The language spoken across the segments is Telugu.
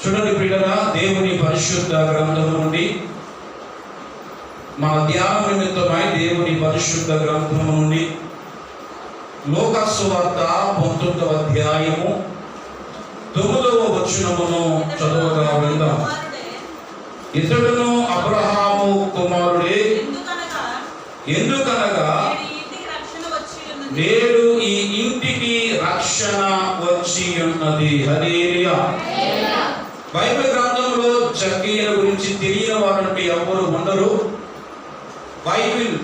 చూడండి ప్రియులారా, దేవుని పరిశుద్ధ గ్రంథం నుండి మన ధ్యాన నిమిత్తమై దేవుని పరిశుద్ధ గ్రంథం నుండి లూకా సువార్త 19వ అధ్యాయము 9వ వచనమును చదవగా వెళ్దాం. ఇతడును అబ్రహాము కుమారుడే, ఎందుకనగా నేడు ఈ ఇంటికి రక్షణ వచ్చి ఉన్నది. హల్లెలూయా. బైబిల్ గ్రంథంలో జక్కయ్య గురించి తెలియని వారంటే ఎవరు ఉండరు. బైబిల్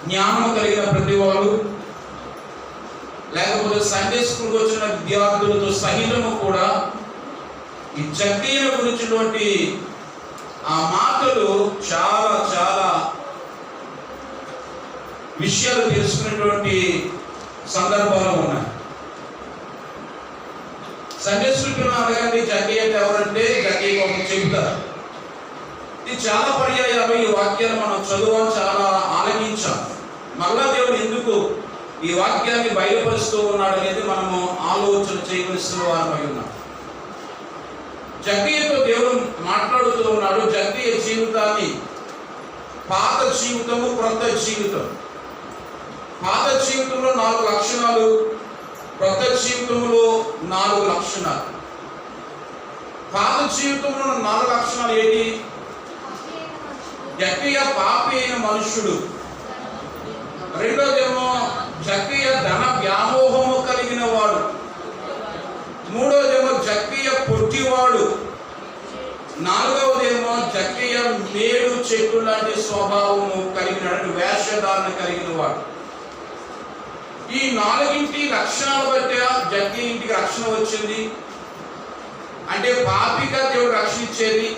జ్ఞానం కలిగిన ప్రతి వారు, లేకపోతే సండే స్కూల్కి వచ్చిన విద్యార్థులతో సహితము కూడా ఈ జక్కయ్య గురించినటువంటి ఆ మాటలు చాలా చాలా విషయాలు తెలుసుకునేటువంటి సందర్భాలు ఉన్నాయి. సండే స్కూల్ అడగండి జక్కయ్య ఎవరంటే జక్కయ్య ఒక చెబుతారు. ఇది చాలా పర్యాయాలు ఈ వాక్యాన్ని మనం చదువు చాలా ఆలకించాం. మళ్ళా దేవుడు ఎందుకు ఈ వాక్యాన్ని బయలుపరుస్తూ ఉన్నాడు అనేది మనము ఆలోచన చేయవలసిన వారమై ఉన్నాం. జక్కయ్యతో దేవుడు మాట్లాడుతూ ఉన్నాడు. జక్కయ్య జీవితాన్ని పాత జీవితము, క్రొత్త జీవితం. పాత జీవితంలో 4 లక్షణాలు, క్రొత్త జీవితంలో 4 లక్షణాలు. పాత జీవితంలో 4 లక్షణాలు ఏంటి? జక్కయ్య పాపి అయిన మనుష్యుడు. రెండోదేమో జక్కయ్య ధన వ్యామోహము కలిగిన వాడు. మూడోదేమో జక్కయ్య పొట్టివాడు. నాలుగవదేమో జక్కయ్య మేడు చెట్టు లాంటి స్వభావము కలిగిన వేషధారణ కలిగిన వాడు. ఈ 4 లక్షణాలు బట్టి జక్కయ్య ఇంటికి రక్షణ వచ్చింది. అంటే పాపిగా దేవుడు రక్షణ ఇచ్చేది,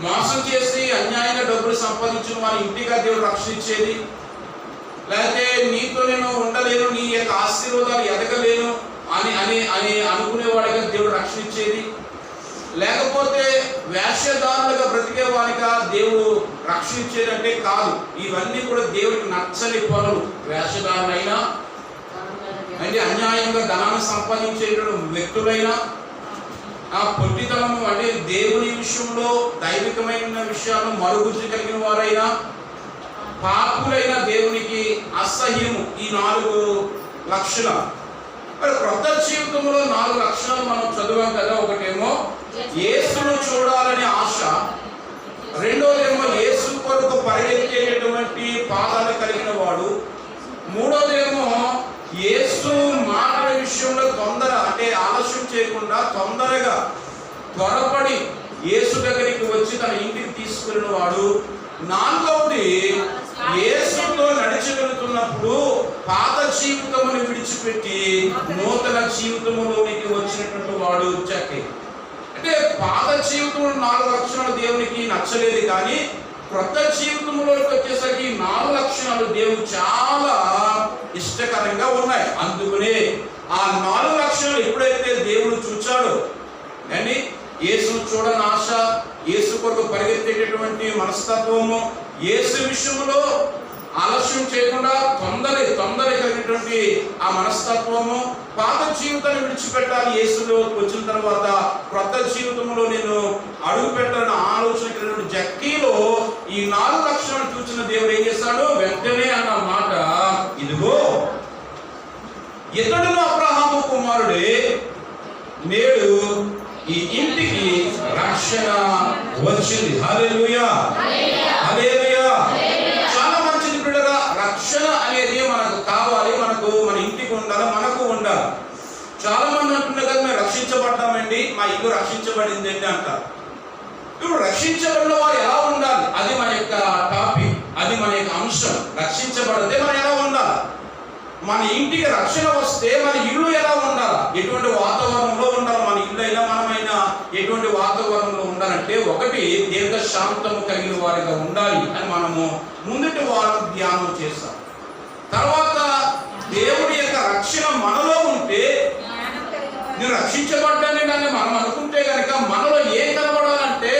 మోసం చేసి అన్యాయంగా డబ్బులు సంపాదించిన వారి ఇంటిగా దేవుడు రక్షణ ఇచ్చేది, లేకపోతే నీతో నేను ఉండలేను, నీ యొక్క ఆశీర్వాదాలు ఎదగలేను అని అని అని అనుకునేవాడిగా దేవుడు రక్షణ ఇచ్చేది, లేకపోతే వేషధారులుగా బ్రతికే వాడిగా దేవుడు రక్షణ ఇచ్చేదంటే కాదు. ఇవన్నీ కూడా దేవుడికి నచ్చని పనులు. వేషధారులైనా, అంటే అన్యాయంగా ధనాన్ని సంపాదించేటువంటి వ్యక్తులైనా, ఆ పొట్టితనము అంటే దేవుని విషయంలో దైవికమైన విషయాలను మరుగుజ్జు కలిగిన వారైనా, పాపులైన దేవునికి అసహ్యము. ఈ 4 లక్షణాలు. మరి క్రొత్త జీవితంలో 4 లక్షణాలు మనం చదివాం కదా. ఒకటేమో యేసును చూడాలనే ఆశ, రెండోదేమో యేసు కొరకు పరిగెత్తేటటువంటి పాదాలు కలిగిన వాడు, మూడోదేమో యేసు మాటల విషయంలో తొందర అంటే ఆలస్యం చేయకుండా తొందరగా త్వరపడి యేసు దగ్గరికి వచ్చి తన ఇంటికి తీసుకున్న వాడు, నాలుగవది యేసుతో నడిచి వెళుతున్నప్పుడు పాత జీవితమును విడిచిపెట్టి నూతన జీవితములోనికి వచ్చినటువంటి వాడు జక్కయ్య. అంటే పాత జీవితంలో 4 లక్షణాలు దేవునికి నచ్చలేదు, కానీ క్రొత్త జీవితంలోకి వచ్చేసరికి 4 లక్షణాలు దేవుడు చాలా ఇష్టకరంగా ఉన్నాయి. అందుకనే ఆ 4 లక్షణాలు ఎప్పుడైతే దేవుడు చూచాడో, కానీ యేసును చూడని ఆశ, యేసు కొరకు పరిగెత్తేటటువంటి మనస్తత్వము, యేసు విషయంలో ఆలస్యం చేయకుండా తొందర కలిగినటువంటి ఆ మనస్తత్వము, పాత జీవితాన్ని విడిచిపెట్టాలి, యేసులో వచ్చిన తర్వాత క్రొత్త జీవితంలో నేను అడుగు పెట్టాలని ఆలోచన కలిగినటువంటి జక్కయ్యలో ఈ 4 లక్షణాలు చూసిన దేవుడు ఏం చేశాడు? వెంటనే అన్న మాట, ఇదిగో ఇతడును అబ్రహాము కుమారుడే, నేడు ఈ ఇంటికి రక్షణ వచ్చింది. హల్లెలూయా, హల్లెలూయా. చాలా మంచిది బిడ్డరా. రక్షణ అనేది మనకు కావాలి, మనకు మన ఇంటికి ఉండాలి, మనకు ఉండాలి. చాలా మంది అంటున్నారు కదా, మేము రక్షించబడ్డామండి, మా ఇల్లు రక్షించబడింది ఏంటి అంటారు. ఇప్పుడు రక్షించబడిన వారు ఎలా ఉండాలి? అది మన యొక్క టాపిక్, అది మన యొక్క అంశం. రక్షించబడితే మనం ఎలా ఉండాలి? మన ఇంటికి రక్షణ వస్తే మన ఇల్లు ఎలా ఉండాలి? ఎటువంటి వాతావరణంలో ఉండాలి? మన ఇల్లు అయినా మనమైనా ఎటువంటి వాతావరణంలో ఉండాలంటే, ఒకటి దీర్ఘశాంతము కలిగిన వారిగా ఉండాలి అని మనము ముందుటి వారం ధ్యానం చేస్తాం. తర్వాత దేవుడి యొక్క రక్షణ మనలో ఉంటే, నేను రక్షించబడ్డానే కానీ మనం అనుకుంటే కనుక మనలో ఏం కనబడాలంటే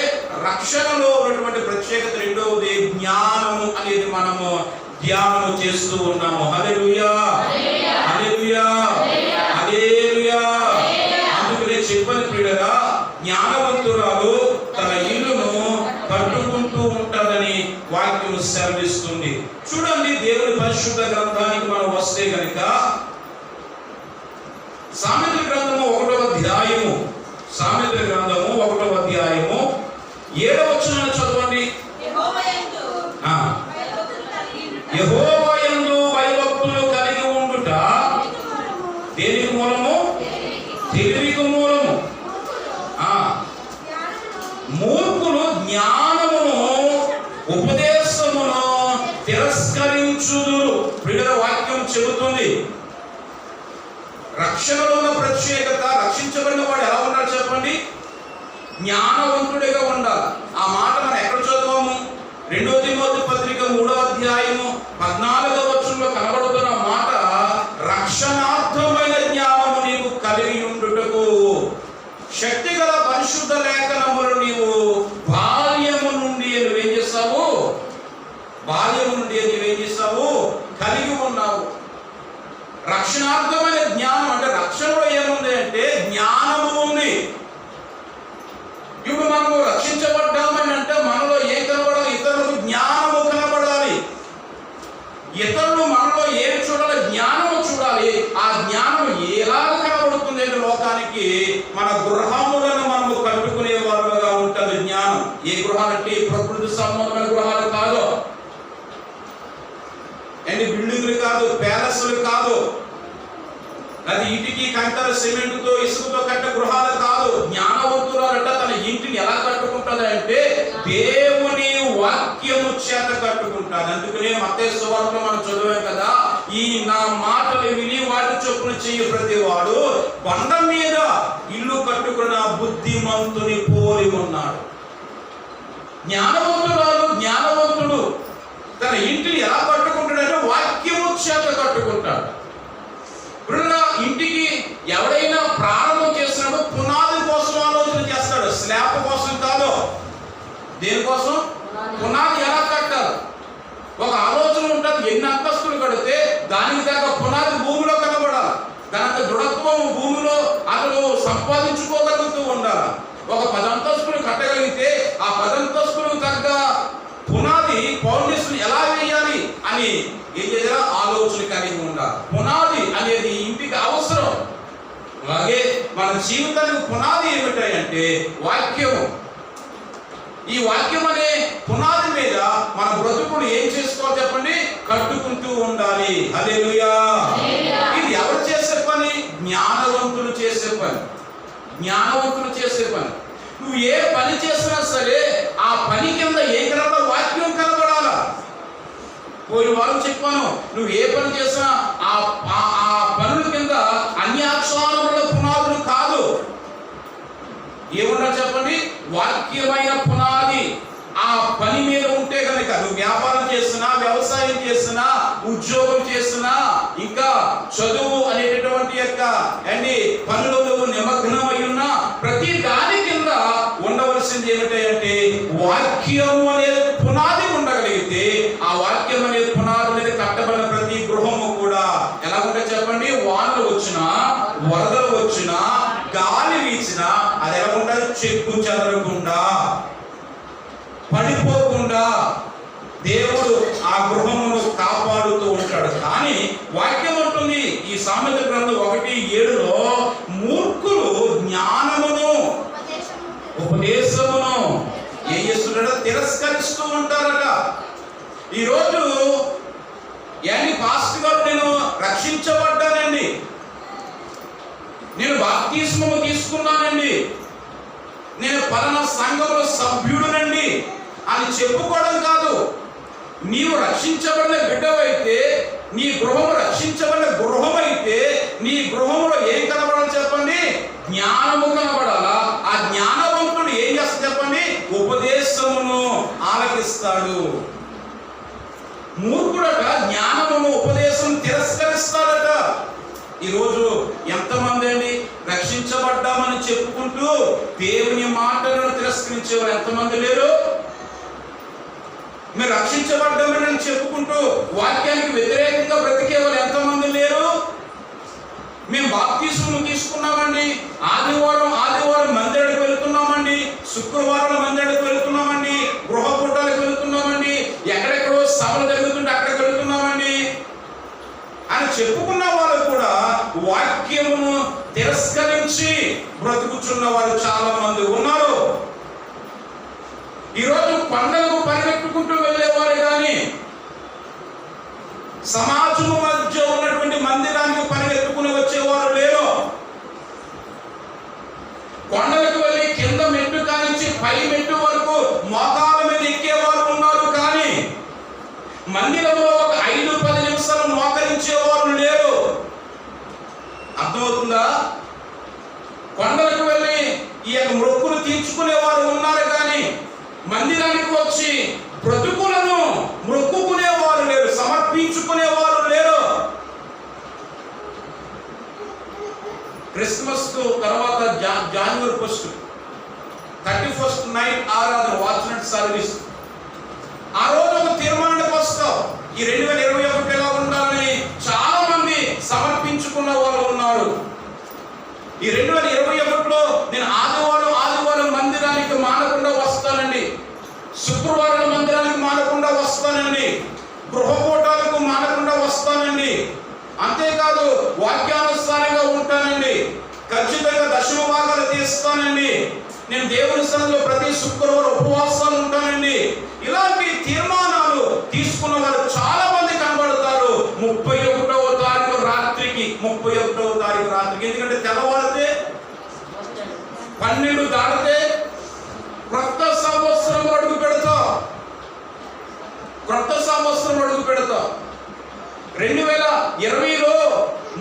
రక్షణలో ఉన్నటువంటి ప్రత్యేకత. రెండవది జ్ఞానము అనేది మనము ధ్యానం చేస్తూ ఉన్నాము. హల్లెలూయా, హల్లెలూయా, హల్లెలూయా. అందుకనే చెప్పని ప్రియులరా జ్ఞానవంతురాలు తన ఇల్లును కట్టుకుంటూ ఉంటుందని వాక్యం సెలవిస్తుంది. చూడండి, దేవుని పరిశుద్ధ గ్రంథానికి మనం వస్తే గనుక సామెతల గ్రంథము 1వ అధ్యాయము 7వ వచనాన్ని చదవండి. యెహోవాయందు భయభక్తులు కలిగి ఉండుట దేనికి మూలము? తెలివికి మూలము. మూర్ఖులు జ్ఞానమును ఉపదేశమును తిరస్కరించుదురు. ప్రియుల వాక్యం చెబుతుంది. రక్షణలో ఉన్న ప్రత్యేకత, రక్షించబడిన వాడు ఎలా ఉండాలి చెప్పండి? జ్ఞానవంతుడిగా ఉండాలి. ఆ మాట మనం ఎక్కడ చదువుతాము? 2వ తిమోతి పత్రిక 3వ అధ్యాయము 14వ వచనంలో కనబడుతున్న మాట, రక్షణార్థమైన జ్ఞానము నీవు కలిగి ఉండుటకు శక్తిగల పరిశుద్ధ లేఖనములు నీవు బాల్యము నుండి నువ్వేం చేస్తావు? కలిగి ఉన్నావు. రక్షణార్థమైన జ్ఞానం అంటే రక్షణలో ఏముంది అంటే జ్ఞానము ఉంది. ఇప్పుడు మనము రక్షించబడ్డామని అంటే మనలో ఏం కనబడాలి? ఇతరులకు జ్ఞానము కనబడాలి. ఇతరులు మనలో ఏం చూడాలి? జ్ఞానము చూడాలి. ఆ జ్ఞానం ఎలా కనబడుతుంది అంటే లోకానికి మన గృహములను మనము కట్టుకునే వారుగా ఉంటుంది జ్ఞానం. ఏ గృహాలంటే ప్రకృతి సంబంధమైన గృహాలు కాదు, ఎన్ని బిల్డింగ్లు కాదు, ప్యాలెస్లు కాదు, అది ఇటుకి కంకర సిమెంట్తో ఇసుకతో కట్ట గృహాలు కాదు. జ్ఞానవంతురాలంట తన ఇంటిని ఎలా కట్టుకుంటుంది అంటే దేవుని వాక్యము చేత కట్టుకుంటాడు. అందుకనే మత్తయి సువార్తలో మనం చదివాం కదా, ఈ నా మాటలు విని వాటి చొప్పున చెయ్యి ప్రతివాడు బండ మీద ఇల్లు కట్టుకున్న బుద్ధిమంతుని పోలి ఉన్నాడు. జ్ఞానవంతుడు తన ఇంటిని ఎలా కట్టుకుంటాడంటే వాక్యము చేత కట్టుకుంటాడు. ఇంటికి ఎవడైనా ప్రారంభం చేసినప్పుడు పునాది కోసం ఆలోచన చేస్తాడు, స్లాబ్ కోసం కాదు. దేనికోసం? పునాది ఎలా కట్టాలి ఒక ఆలోచన ఉంటుంది. ఎన్ని అంతస్తులు కడితే దానికి తగ్గ పునాది భూమిలో కనబడాలి. దానికి దృఢత్వం భూమిలో అతను సంపాదించుకోగలుగుతూ ఉండాలి. ఒక 10 అంతస్తులు కట్టగలిగితే ఆ 10 అంతస్తులకు తగ్గ పునాది ఫౌండేషన్ ఎలా వేయాలి అని ఏం చేయాలి? ఆలోచన కలిగి ఉండాలి. పునాది అనేది ఇంటికి అవసరం. అలాగే మన జీవితానికి పునాది ఏమిటంటే వాక్యం. ఈ వాక్యం అనే పునాది మీద మన బ్రతుకులు ఏం చేసుకోవాలి చెప్పండి? కట్టుకుంటూ ఉండాలి. హల్లెలూయా. ఇది ఎవరు చేసే పని? జ్ఞానవంతులు చేసే పని. నువ్వు ఏ పని చేసినా సరే ఆ పని కింద ఏం కనబడాలి? వాక్యం కనబడాలా. పోయిన వారం చెప్పాను, నువ్వు ఏ పని చేసినా ఆ పనుల కింద అన్యాక్షరముల పునాదులు కాదు. ఏముండాలి చెప్పండి? వాక్యమైన పునాది. ఆ పని మీద ఉంటే కనుక నువ్వు వ్యాపారం చేస్తున్నా, వ్యవసాయం చేస్తున్నా, ఉద్యోగం చేస్తున్నా, ఇంకా చదువు అనేటటువంటి యొక్క అన్ని పనులు నువ్వు నిమగ్నం అయి ఉన్నా, ప్రతి దాని కింద ఉండవలసింది ఏమిటంటే వాక్యం అనేది పునాది ఉండగలిగితే ఆ వాక్యం అనేది పునాది మీద కట్టబడిన ప్రతి గృహము కూడా ఎలా ఉంటుంది చెప్పండి? వానలు వచ్చినా, వరదలు వచ్చినా, గాలి వీచినా అది ఎలా ఉంటుంది? చెక్కు చెదరకుండా, పడిపోకుండా దేవుడు ఆ గృహమును కాపాడుతూ ఉంటాడు. కానీ వాక్యం ఉంటుంది ఈ సామెత గ్రంథం 1:7లో మూర్ఖులు జ్ఞానమును ఉపదేశమును ఏం చేస్తున్నాడో తిరస్కరిస్తూ ఉంటారట. ఈరోజు పాస్టర్ గారు నేను రక్షించబడ్డానండి, నేను బాప్తిస్మము తీసుకున్నానండి, నేను పలానా సంఘంలో సభ్యుడునండి అని చెప్పుకోవడం కాదు. నీవు రక్షించబడిన బిడ్డవైతే, నీ గృహము రక్షించబడిన గృహమైతే నీ గృహంలో ఏం కనబడాలి చెప్పండి? జ్ఞానము కనబడాలా. ఆ జ్ఞానవంతుడు ఏం చేస్తాడు చెప్పండి? ఉపదేశమును ఆలకిస్తాడు. మూర్ఖుడట జ్ఞానమును ఉపదేశం తిరస్కరిస్తాడట. ఈరోజు ఎంతమంది అండి రక్షించబడ్డామని చెప్పుకుంటూ దేవుని మాటలను తిరస్కరించేవారు ఎంతమంది లేరు? మీరు రక్షించబడ్డామని చెప్పుకుంటూ వాక్యానికి వ్యతిరేకంగా బ్రతికే వాళ్ళు ఎంతమంది లేరు? మేము బాప్తిస్మం తీసుకున్నామండి, ఆదివారం మందిరానికి వెళ్తున్నామండి, శుక్రవారం మందిరానికి వెళ్తున్నామండి, గృహ కూటాలకు వెళ్తున్నామండి, ఎక్కడెక్కడో సభలు జరుగుతుంటే అక్కడికి వెళ్తున్నామండి అని చెప్పుకున్న వాళ్ళు కూడా వాక్యమును తిరస్కరించి బ్రతుకుచున్న వారు చాలా మంది ఉన్నారు. ఈరోజు పండుగకు పరిగెట్టుకుంటూ వెళ్ళేవారు కానీ సమాజం మధ్య ఉన్నటువంటి మందిరానికి పరిగెత్తుకుని వచ్చేవారు లేరు. కొండలకు వెళ్ళి కింద మెట్టు కానించి పై మెట్టు వరకు మోకాల మీద ఎక్కేవారు ఉన్నారు కానీ మందిరంలో ఒక 5-10 నిమిషాలు మోకరించేవారు లేరు. అర్థమవుతుందా? కొండలకు వెళ్ళి ఈ యొక్క మొక్కులు తీర్చుకునేవారు ఉన్నారు కానీ మందిరానికి వచ్చి బ్రతుకులను మొక్కుకునేవారు లేరు, సమర్పించుకునేవారు లేరు. క్రిస్మస్ తర్వాత జనవరి 1 31st నైట్ ఆరాధన వాచ్నట్ సర్వీస్. ఆ రోజు ఒక తీర్మానానికి వస్తాం, ఈ 2021 ఎలా ఉండాలని చాలా మంది సమర్పించుకున్న వాళ్ళు ఉన్నారు. ఈ 2021లో నేను ఆదివారం మందిరానికి మానకుండా వస్తానండి, శుక్రవారం మందిరానికి మానకుండా వస్తానండి, గృహకూటాలకు మానకుండా వస్తానండి, అంతేకాదు వాక్యానుసారంగా ఉంటానండి, ఖచ్చితంగా దశమ భాగాలు తీస్తానండి, నేను దేవుని సన్నిధిలో ప్రతి శుక్రవారం ఉపవాసాలు ఉంటానండి. ఇలాంటి తీర్మానాలు తీసుకున్న వారు చాలా మంది కనబడతారు 31వ తారీఖు రాత్రికి. ఎందుకంటే తెల్లవారితే 12 దాటితే క్రొత్త సంవత్సరం అడుగు పెడతాం. 2020లో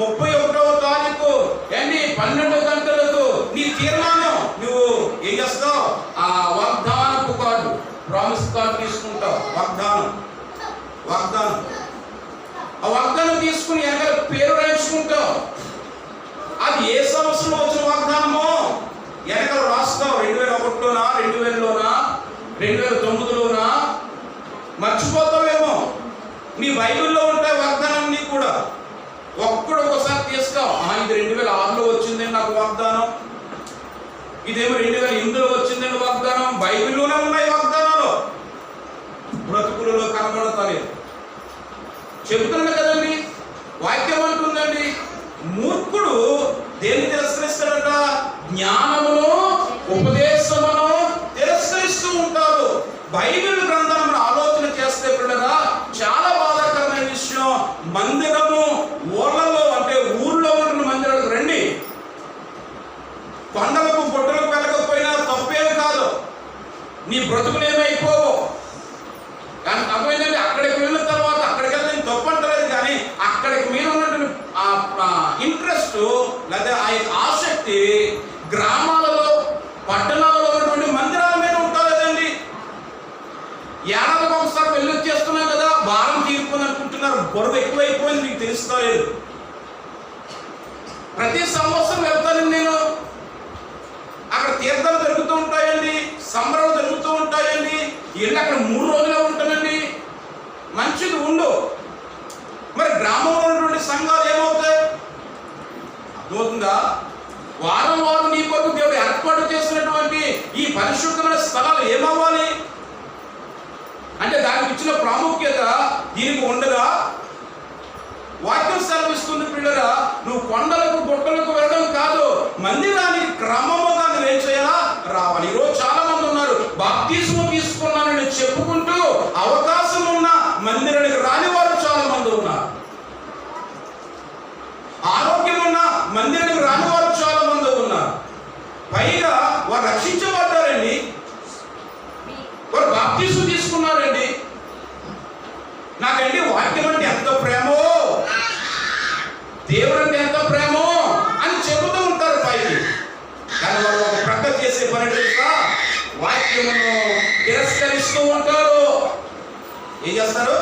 31వ తారీఖు 12 గంటలకు నీ తీర్మానం నువ్వు ఏం చేస్తావు? ఆ వాగ్దానపు కార్డు, ప్రామిస్ కార్డు తీసుకుంటావు. వాగ్దానం ఆ వాగ్దానం తీసుకుని ఎక్కడ పేరు రాయించుకుంటావు. అది ఏ సంవత్సరం వచ్చిన వాగ్దానమో వెనకాల రాస్తావు. 2001లోనా, 2000లోనా, 2009లోనా, మర్చిపోతావేమో. నీ బైబిల్లో ఉంటాయి వాగ్దానాన్ని కూడా. ఒక్కసారి తీస్తావు, ఇది 2006లో వచ్చిందండి నాకు వాగ్దానం, ఇదేమో 2008లో వచ్చిందండి వాగ్దానం. బైబిల్లోనే ఉన్నాయి వాగ్దానాలు, బ్రతుకులలో కనబడతాయి. చెబుతున్నా కదండి, వాక్యం అంటుందండి. మూర్ఖుడు దేన్ని తిరస్కరిస్తాడట? జ్ఞానమును ఉపదేశమును తిరస్కరిస్తూ ఉంటారు. బైబిల్ గ్రంథాన్ని ఆలోచన చేస్తే పిల్లగా చాలా బాధాకరమైన విషయం. మందిరము ఊర్లలో అంటే ఊర్లో ఉన్న మందిరాలకు రండి. కొండలకు గుట్టలకు వెళ్ళకపోయినా తప్పేం కాదు, నీ బ్రతుకునేమైపోవు. కానీ అర్థమైందండి, అక్కడికి వెళ్ళిన తర్వాత అక్కడికి వెళ్ళిన తప్పు అంటలేదు, కానీ అక్కడికి మీద ఉన్నటువంటి ఇంట్రెస్ట్ లేదా ఆ ఆసక్తి గ్రామాలలో పట్టణాలలో ఉన్నటువంటి మందిరాల మీద ఉంటలేదండి. ఏడాదికి ఒకసారి వెళ్ళొచ్చేస్తున్నాం కదా, భారం తీరుకుంది అనుకుంటున్నారు. బరువు ఎక్కువైపోయింది, మీకు తెలుస్తా లేదు. ప్రతి సంవత్సరం వెళ్తానండి నేను. అక్కడ తీర్థాలు జరుగుతూ ఉంటాయండి, సంబరాలు జరుగుతూ ఉంటాయండి. వెళ్ళి అక్కడ 3 రోజులే ఉంటానండి. మంచిది ఉండు. మరి గ్రామంలో ఉన్నటువంటి సంఘాలు ఏమవుతాయి? అర్థమవుతుందా? వారం నీ కొరకు దేవుడు ఏర్పాటు చేసినటువంటి ఈ పరిశుద్ధమైన స్థలాలు ఏమవ్వాలి అంటే దానికి ఇచ్చిన ప్రాముఖ్యత దీనికి ఉండదా? వాక్యం సెలవిస్తుంది పిల్లరా, నువ్వు కొండలకు గుట్టలకు వెళ్ళడం కాదు, మందిరానికి క్రమముగా నువ్వేం చేయాలా? రావాలి. ఈరోజు చాలా మంది ఉన్నారు, బాప్తిస్మం తీసుకున్నానని చెప్పుకుంటూ అవకాశం ఉన్న మందిరానికి రాని వారు చాలా మంది ఉన్నారు. ఆరోగ్యం ఉన్న మందిరానికి రాని వారు చాలా మంది ఉన్నారు. పైగా వారు రక్షించబడ్డారండి, వారు బాప్తిస్మం తీసుకున్నారండి. నాకండి వాక్యం అంటే ఎంత ప్రేమో, దేవుడు అంటే ఎంత ప్రేమో అని చెబుతూ ఉంటారు పైకి. కానీ వారు ఒక ప్రక్క చేసే పని తెలుసా? వాక్యమును తిరస్కరిస్తూ ఉంటారు. ఏం చేస్తారు?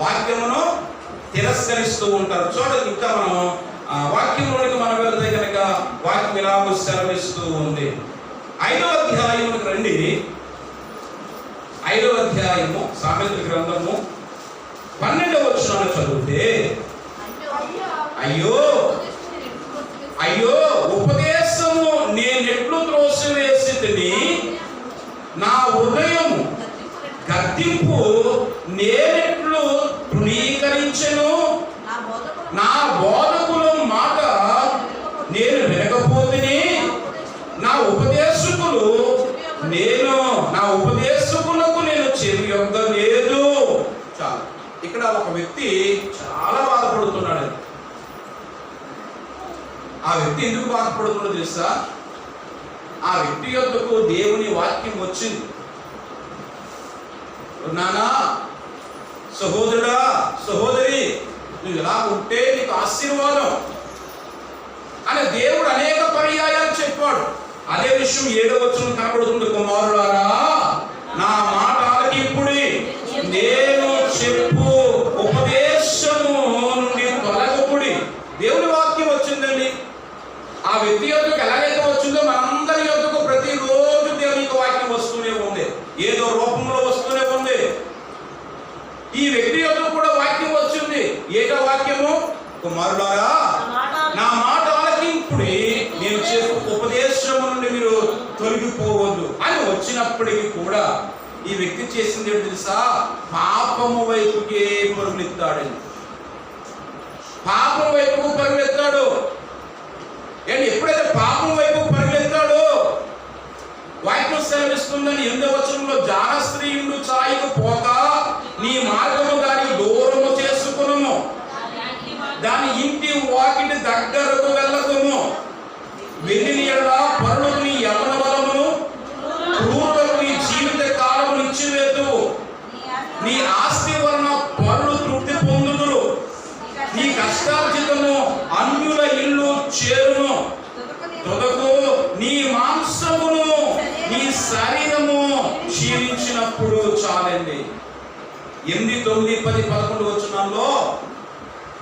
వాక్యమును తిరస్కరిస్తూ ఉంటారు. చూడండి, ఇంకా మనం వాక్యంలోనికి మనం వెళ్తే కనుక వాక్యం ఇలా సెలవిస్తూ ఉంది. 5వ అధ్యాయమునికి రండి. 5వ అధ్యాయము సామెతల గ్రంథము 12వ వచనాన్ని చదివితే, అయ్యో త్రోసివేసితిని, నా హృదయము గద్దింపు నేనెట్లు తృణీకరించెను, నా బోధకుల మాట నేను వినకపోతిని, నా ఉపదేశకులకు నేను చెవి యొక్కలేదు. చాలు. ఇక్కడ ఒక వ్యక్తి చాలా బాధపడుతున్నాడు. ఆ వ్యక్తి ఎందుకు బాధపడుతుందో తెలుసా? ఆ వ్యక్తి యొక్కకు దేవుని వాక్యం వచ్చింది. నానా, సహోదరుడా, సహోదరి, నువ్వు ఇలా ఉంటే నీకు ఆశీర్వాదం అని దేవుడు అనేక పర్యాయాలు చెప్పాడు. అదే విషయం 7వ వచనం కనబడుతుంది. కుమారులారా, నా మాట ఆలకింపుడి, నేను చెప్పు ఉపదేశము నుండి తొలగకుడి. దేవుని వాక్యం వచ్చిందండి. ఆ వ్యక్తి యొక్కకు ఎలాగైతే వచ్చిందో మనందరి యొక్కకు ప్రతిరోజు దేవుని వాక్యం వస్తూనే ఉంది, ఏదో రూపంలో వస్తూనే ఉంది. ఈ వ్యక్తి యొక్కకు కూడా వాక్యం వచ్చింది. ఏదో వాక్యము, కుమారులారా నా మాట ఆలకింపుడి, నేను చెప్పు ఉపదేశం నుండి మీరు తొలగిపోవద్దు అని వచ్చినప్పటికీ కూడా ఈ వ్యక్తి చేసింది ఏంటి తెలుసా? పాపము వైపుకే పరుగులెత్తాడండి. పాపం వైపుకు పరుగులెత్తాడు. ఏంటి? ఎప్పుడైతే పాపం వైపు పరుగులెత్తాడో వాక్యం సెలవిస్తుందని 8వ వచనంలో, జార స్త్రీయుడు ఛాయకు పోక నీ మార్గము దానికి దూరము చేసుకును, దాని ఇంటి వాకిటి దగ్గరకు వెళ్ళకుము, వెళ్ళిన యెడల పరులకు నీ యవ్వన బలమును, క్రూరులకు నీ జీవిత కాలము ఇచ్చివేతు, నీ ఆస్తి వలన పరులు తృప్తి పొందుదురు, నీ కష్టార్జితము అన్యుల ఇల్లు చేరును, తొదకు నీ మాంసమును నీ శరీరము క్షీణించినప్పుడు. చాలండి. 8, 9, 10, 11 వచనాల్లో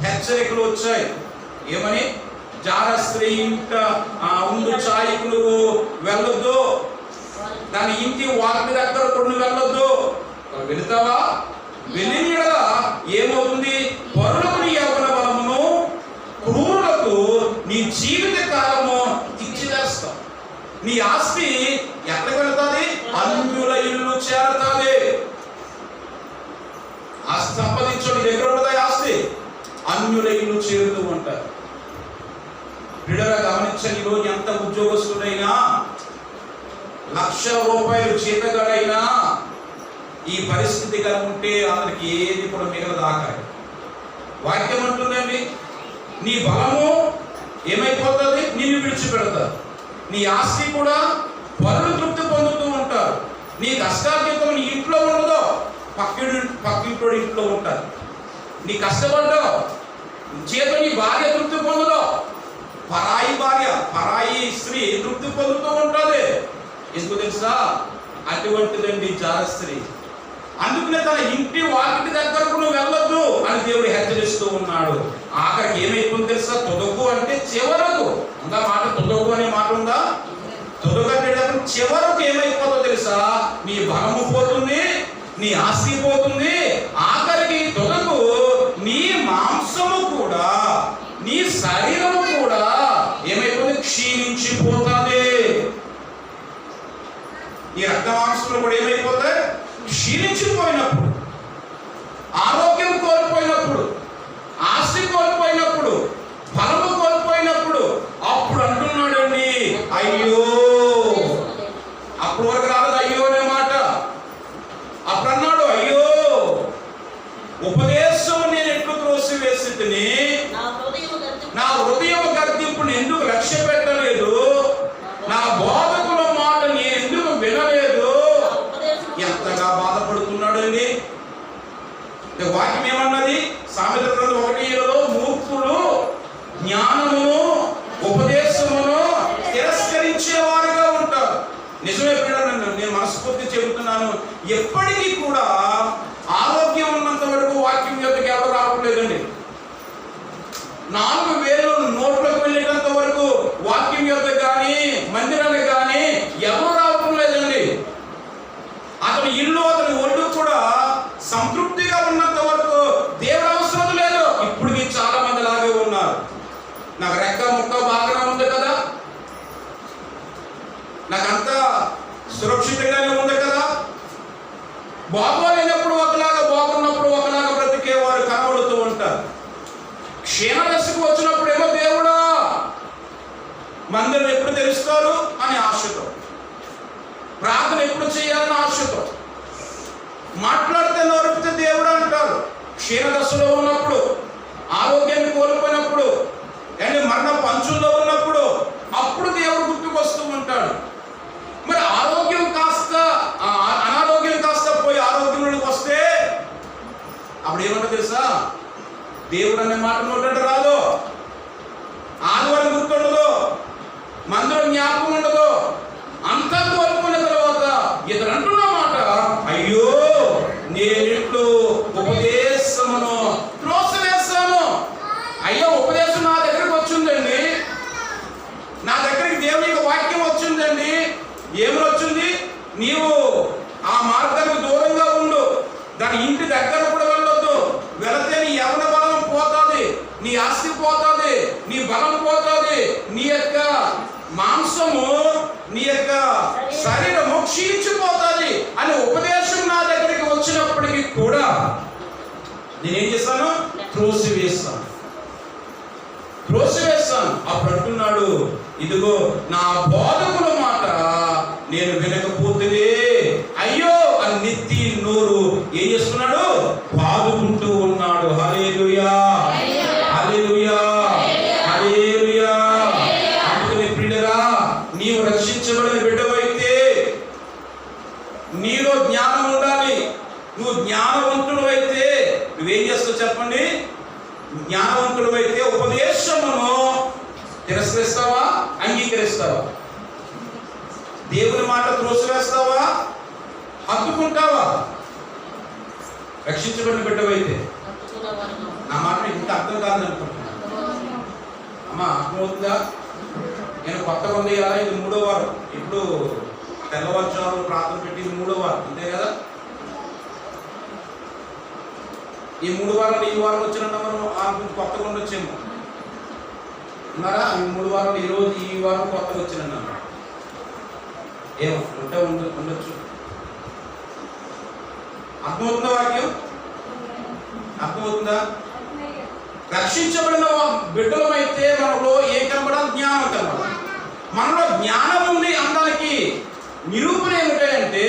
హెచ్చరికలు వచ్చాయి. ఏమని? జార స్త్రీ ఇంట ఉండు ఛాయకు నువ్వు వెళ్ళొద్దు, దాని ఇంటి వాకి దగ్గర కొన్ని వెళ్ళొద్దు. వెళుతావా? వెళ్ళిన యెడల ఏమవుతుంది? పరులకు నీ యవ్వన బలమును, క్రూరులకు నీ జీవిత కాలము ఇచ్చివేస్తావు. నీ ఆస్తి ఎక్కడికి వెళుతుంది? అన్యుల ఇల్లు చేరతాది. ఆస్తి సంపాదించడం దగ్గర ఉండదా? ఆస్తి అన్యుల ఇల్లు చేరుతూ ఉంటారు. బిడ్డగా గమనించండి, ఈరోజు ఎంత ఉద్యోగస్తుడైనా, ₹1,00,000 జీతగాడైనా ఈ పరిస్థితిగా ఉంటే అతనికి ఏది కూడా మిగలదు. ఆఖరి వాక్యం అంటుందండి, నీ బలము ఏమైపోతుంది? నిన్ను విడిచిపెడతారు. నీ ఆస్తి కూడా పరులు తృప్తి పొందుతూ ఉంటారు. నీ కష్టార్జితం నీ ఇంట్లో ఉండదు, పక్కింటోడి ఇంట్లో ఉంటారు. నీ కష్టపడ్డావు, చేత నీ భార్య తృప్తి పొందదు, పరాయి భార్య, పరాయి స్త్రీ తృప్తి పొందుతూ ఉంటుంది. ఎందుకు తెలుసా? అటువంటిదండి జార స్త్రీ. అందుకనే తన ఇంటి వాకిటి దగ్గరకు నువ్వు వెళ్ళొద్దు అని దేవుడు హెచ్చరిస్తూ ఉన్నాడు. ఆఖరికి ఏమైపోతుంది తెలుసా? తొదకు అంటే చివరకు ఉందా మాట? తొదకు అనే మాట ఉందా? తొదకు అంటే చివరకు ఏమైపోతుందో తెలుసా? నీ బలము పోతుంది, నీ ఆస్తి పోతుంది, ఆఖరికి తొదకు నీ మాంసము కూడా, నీ శరీరము కూడా ఏమైపోతుంది? క్షీణించిపోతుంది. ఈ రక్త మాంసములు కూడా ఏమైపోతాయి? క్షీణించిపోయినప్పుడు, ఆరోగ్యం కోల్పోయినప్పుడు, ఆస్తి కోల్పోయినప్పుడు, బలము కోల్పోయినప్పుడు అప్పుడు అంటున్నాడండి, అయ్యో. అప్పుడు వరకు రాలేదు అయ్యో అనే మాట. అప్పుడు అన్నాడు, అయ్యో ఉపదేశం నేను ఎట్లు త్రోసివేసితిని, నా హృదయం గద్దింపుని ఎందుకు లక్ష్య పెట్టలేదు, నా బోధకుల మాట నేను ఎందుకు వినలేదు. ఎంతగా బాధపడుతున్నాడు అండి. వాక్యం ఏమన్నది? సామెత గ్రంథం 1:7లో, మూర్ఖులు జ్ఞానమును ఉపదేశమును తిరస్కరించేవారుగా ఉంటారు. నిజమే పిల్లలు, నేను మనస్ఫూర్తి చెబుతున్నాను. ఎప్పటికీ కూడా ఆరోగ్యం ఉన్నంత వరకు వాక్యం యొక్కకి ఎవరు రావట్లేదండి. 4 వేలు నోట్లకు వెళ్ళేటంత వరకు వాక్యం యొక్క కానీ మందిరానికి కానీ ఎవరు రావటం లేదండి. అతని ఇల్లు, అతని ఒళ్ళు కూడా సంతృప్తిగా ఉన్నంత వరకు దేవుడు అవసరం లేదు. ఇప్పటికీ చాలా మంది లాగే ఉన్నారు. నాకు రెక్క ముక్క బాగానే ఉంది కదా, నాకు అంతా సురక్షితంగానే ఉంది కదా. బాగోలేనప్పుడు ఒకలాగా, బాగున్నప్పుడు ఒకలాగా బ్రతికే వారు కనబడుతూ ఉంటారు. క్షీణదశకు వచ్చినప్పుడేమో దేవుడా మందిరం ఎప్పుడు తెరుస్తారు అని ఆశతో, ప్రార్థన ఎప్పుడు చేయాలని ఆశతో, మాట్లాడితే నోరిపితే దేవుడు అంటారు. క్షీణదశలో ఉన్నప్పుడు, ఆరోగ్యాన్ని కోల్పోయినప్పుడు, అండ్ మరణ పంచుల్లో ఉన్నప్పుడు అప్పుడు దేవుడు గుర్తుకొస్తూ ఉంటాడు. మరి ఆరోగ్యం కాస్త అనారోగ్యం కాస్త పోయి ఆరోగ్యంలోకి వస్తే అప్పుడు ఏమంటారు తెలుసా? దేవుడు అనే మాట నోటంటే రాదు, ఆదివారం గుర్తుండదు, మందిరం జ్ఞాపకం ఉండదు. అంతా కోల్పోయిన తర్వాత ఇతను అంటున్న మాట, అయ్యో నేను ఉపదేశమును త్రోసివేస్తాను. అయ్యో ఉపదేశం నా దగ్గరికి వచ్చిందండి, నా దగ్గరికి దేవుని వాక్యం వచ్చిందండి. ఏమని వచ్చింది? నీవు ఆ మార్గానికి దూరంగా ఉండు, దాని ఇంటి దగ్గర కూడా వెళ్ళొద్దు. వెళితే నీ యవన బలం పోతుంది, నీ ఆస్తి పోతుంది, నీ బలం పోతుంది, నీ యొక్క మాంసము, నీ యొక్క శరీరము క్షీణించిపోతుంది అని ఉపదేశం నా దగ్గరికి వచ్చినప్పటికీ కూడా నేనేం చేస్తాను? త్రోసివేస్తాను. అప్పుడు అంటున్నాడు, ఇదిగో నా బోధకుల మాట నేను వినకపోతే అయ్యో అని నెత్తి నోరు ఏం చేస్తున్నాడు? బాదుకుంటూ ఉన్నాడు. హల్లెలూయా, హల్లెలూయా, హల్లెలూయా. అందుకని ప్రియులారా, నీవు రక్షించబడిన బిడ్డవైతే నీలో జ్ఞానం ఉండాలి. నువ్వు జ్ఞానవంతుడు అయితే నువ్వేం చేస్తావు చెప్పండి? జ్ఞానవంతుడు అయితే ఉపదేశమును తిరస్కరిస్తావా, అంగీకరిస్తావా? దేవుని మాట త్రోసివేస్తావా, హత్తుకుంటావా? రక్షించబడిన బిడ్డవైతే నా మాట ఇంకా అర్థం కాదని అనుకుంటున్నాను. అమ్మా అర్థమవుతుందా? నేను కొత్తగా ఉంది కదా, ఇది 3వ వారం. ఇప్పుడు తెల్లవారుజామున ప్రార్థన పెట్టి 3వ వారం, అంతే కదా? ఈ 3 వారాలు ఈ వారం వచ్చిన మనం కొత్తగా ఉండొచ్చేమో ఉన్నారా? ఈ 3 వారాలు ఈరోజు ఈ వారం కొత్తగా వచ్చిన ఏమో ఉంటే ఉండొచ్చు. అర్థమవుతుందా వాక్యం? అర్థమవుతుందా? రక్షించబడిన బిడ్డలమైతే మనలో ఏం కనబడాలి? జ్ఞానం కనబడాలి. మనలో జ్ఞానం ఉంది అనడానికి నిరూపణ ఏమిటంటే